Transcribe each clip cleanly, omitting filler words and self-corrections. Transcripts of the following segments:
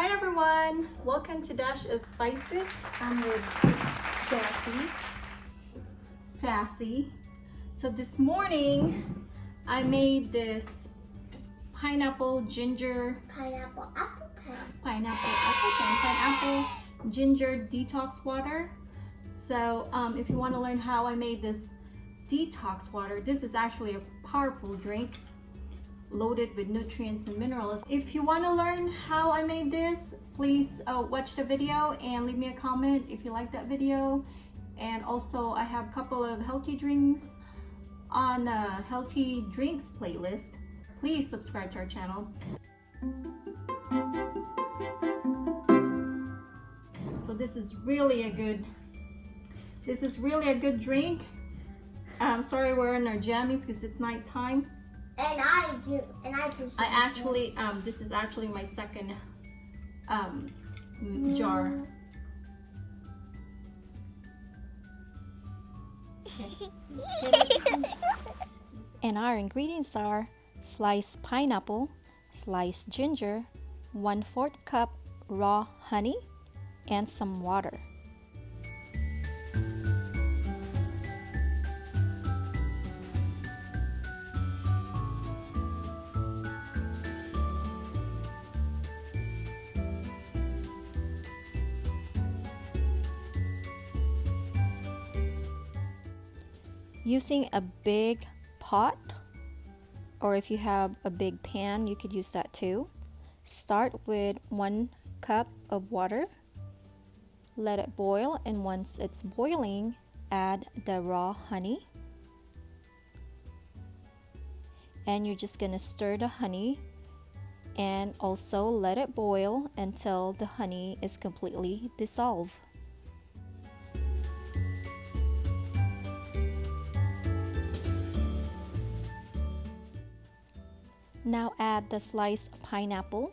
Hi everyone! Welcome to Dash of Spices. I'm with Sassy. So this morning I made this pineapple ginger Pineapple apple ginger detox water. So if you want to learn how I made this detox water, this is actually a powerful drink loaded with nutrients and minerals. If you want to learn how I made this, please watch the video and leave me a comment if you like that video. And also I have a couple of healthy drinks on a healthy drinks playlist. Please subscribe to our channel. So this is really a good drink. I'm sorry we're in our jammies because it's nighttime. This is actually my second jar. And our ingredients are sliced pineapple, sliced ginger, 1/4 cup raw honey, and some water. Using a big pot, or if you have a big pan, you could use that too. Start with 1 cup of water. Let it boil, and once it's boiling, add the raw honey. And you're just gonna stir the honey and also let it boil until the honey is completely dissolved. Now add the sliced pineapple,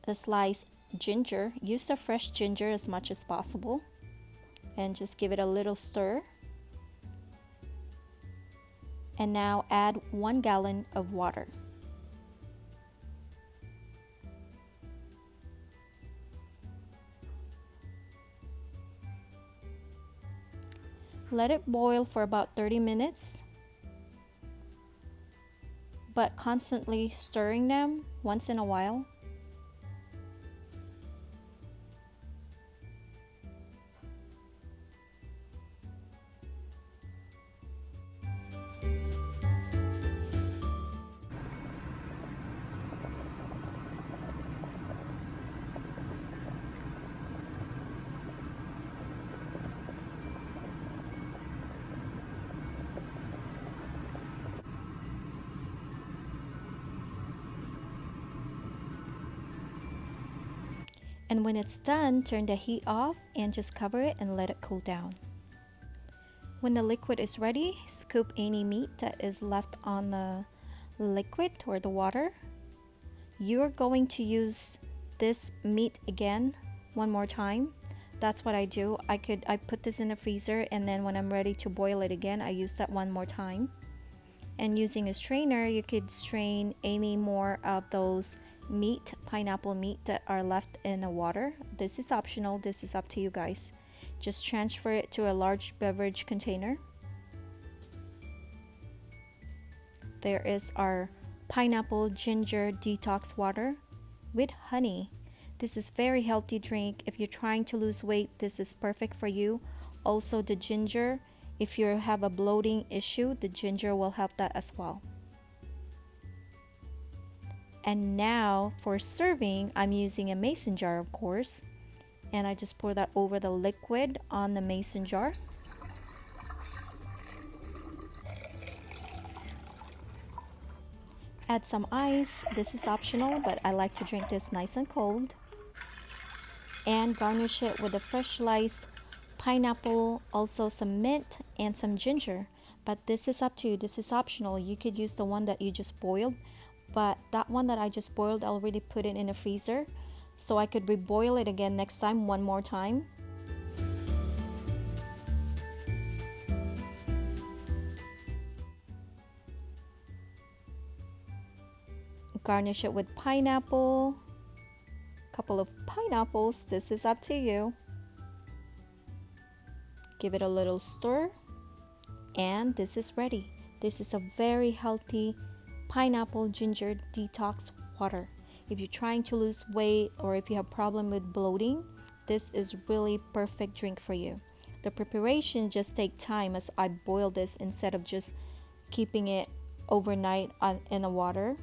the sliced ginger. Use the fresh ginger as much as possible and just give it a little stir. And now add 1 gallon of water. Let it boil for about 30 minutes, but constantly stirring them once in a while. And when it's done, turn the heat off and just cover it and let it cool down. When the liquid is ready, scoop any meat that is left on the liquid or the water. You're going to use this meat again one more time. That's what I do. I put this in the freezer, and then when I'm ready to boil it again, I use that one more time. And using a strainer, you could strain any more of those pineapple meat that are left in the water. This is optional. This is up to you guys. Just transfer it to a large beverage container. There is our pineapple ginger detox water with honey. This is very healthy drink. If you're trying to lose weight, this is perfect for you. Also the ginger, if you have a bloating issue, the ginger will help that as well. And now for serving, I'm using a mason jar, of course, and I just pour that over the liquid on the mason jar. Add some ice. This is optional, but I like to drink this nice and cold. And garnish it with a fresh sliced pineapple, also some mint and some ginger. But this is up to you. This is optional. You could use the one that you just boiled. But that one that I just boiled, I already put it in the freezer, so I could reboil it again next time one more time. Garnish it with pineapple. Couple of pineapples, this is up to you. Give it a little stir, and this is ready. This is a very healthy pineapple ginger detox water. If you're trying to lose weight or if you have problem with bloating, this is really perfect drink for you. The preparation just take time, as I boil this instead of just keeping it overnight in the water.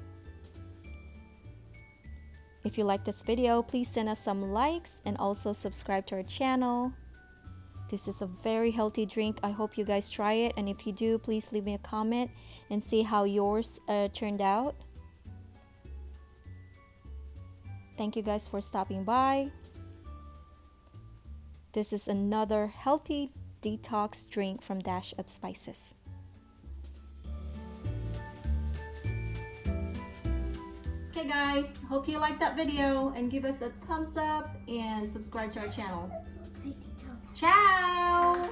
If you like this video, please send us some likes and also subscribe to our channel. This is a very healthy drink. I hope you guys try it, and if you do, please leave me a comment and see how yours turned out. Thank you guys for stopping by. This is another healthy detox drink from Dash of Spices. Okay guys, hope you liked that video and give us a thumbs up and subscribe to our channel. Ciao!